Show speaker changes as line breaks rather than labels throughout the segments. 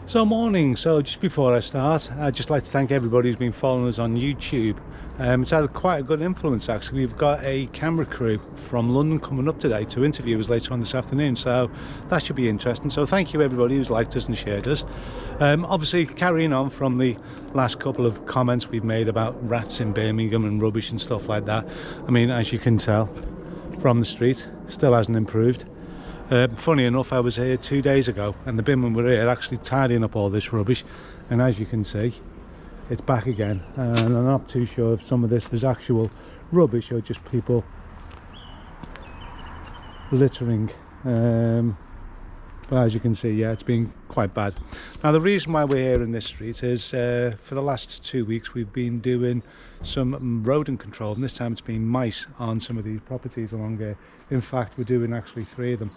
So morning. So just before I start, I'd just like to thank everybody who's been following us on YouTube. It's had quite a good influence actually. We've got a camera crew from London coming up today to interview us later on this afternoon, so that should be interesting. So thank you everybody who's liked us and shared us. Obviously carrying on from the last couple of comments we've made about rats in Birmingham and rubbish and stuff like that. I mean, as you can tell from the street, still hasn't improved. Funny enough, I was here 2 days ago and the binmen were here actually tidying up all this rubbish, and as you can see it's back again, and I'm not too sure if some of this was actual rubbish or just people littering, but as you can see, yeah, it's been quite bad. Now the reason why we're here in this street is for the last 2 weeks we've been doing some rodent control, and this time it's been mice on some of these properties along here. In fact, we're doing actually 3 of them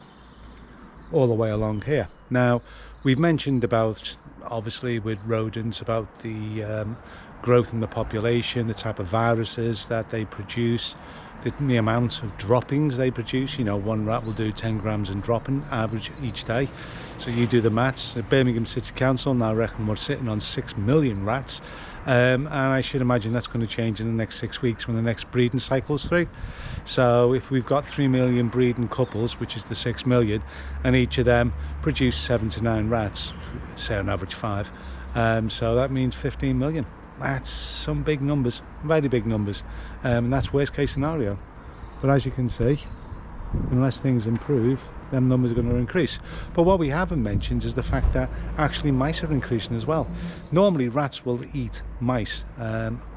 all the way along here. Now we've mentioned about, obviously with rodents, about the growth in the population, the type of viruses that they produce, the amount of droppings they produce. You know, one rat will do 10 grams in dropping average each day. So you do the maths. Birmingham City Council now reckon we're sitting on 6 million rats, and I should imagine that's going to change in the next 6 weeks when the next breeding cycle's through. So if we've got 3 million breeding couples, which is the 6 million, and each of them produce 7 to 9 rats, say on average 5, so that means 15 million. That's some big numbers, very big numbers, and that's worst case scenario. But as you can see, unless things improve, them numbers are going to increase. But what we haven't mentioned is the fact that actually mice are increasing as well. Normally rats will eat mice,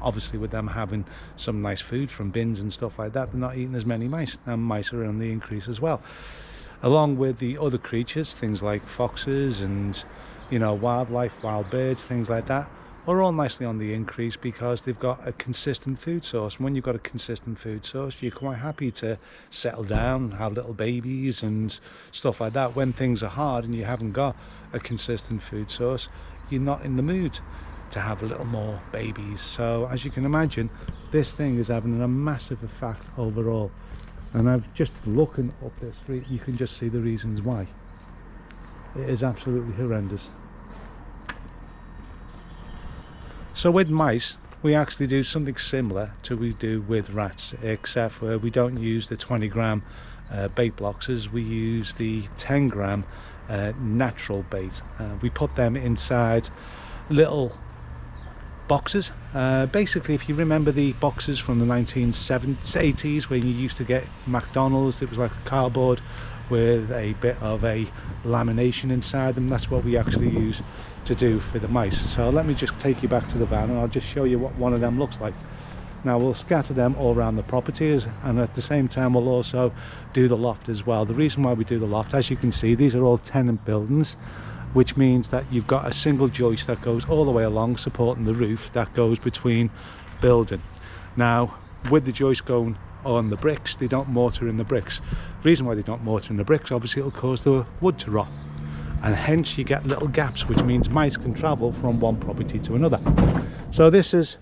obviously with them having some nice food from bins and stuff like that, they're not eating as many mice, and mice are on the increase as well, along with the other creatures, things like foxes and, you know, wildlife, wild birds, things like that, are all nicely on the increase because they've got a consistent food source. And when you've got a consistent food source, you're quite happy to settle down, have little babies and stuff like that. When things are hard and you haven't got a consistent food source, you're not in the mood to have a little more babies. So as you can imagine, this thing is having a massive effect overall. And I've just looking up this street, you can just see the reasons why. It is absolutely horrendous. So with mice, we actually do something similar to we do with rats, except where we don't use the 20 gram bait boxes, we use the 10 gram natural bait. We put them inside little boxes. Basically, if you remember the boxes from the 1980s when you used to get McDonald's, it was like a cardboard with a bit of a lamination inside them. That's what we actually use to do for the mice. So let me just take you back to the van and I'll just show you what one of them looks like. Now we'll scatter them all around the properties, and at the same time we'll also do the loft as well. The reason why we do the loft, as you can see, these are all tenant buildings, which means that you've got a single joist that goes all the way along supporting the roof that goes between building. Now with the joist going on the bricks, they don't mortar in the bricks. The reason why they don't mortar in the bricks, obviously it'll cause the wood to rot, and hence you get little gaps, which means mice can travel from one property to another. So this is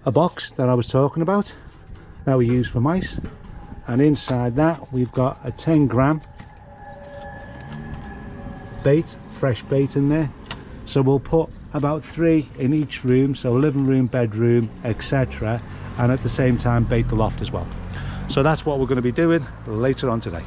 a box that I was talking about that we use for mice, and inside that we've got a 10 gram bait, fresh bait in there. So we'll put about 3 in each room, so living room, bedroom, etc., and at the same time bait the loft as well. So that's what we're going to be doing later on today.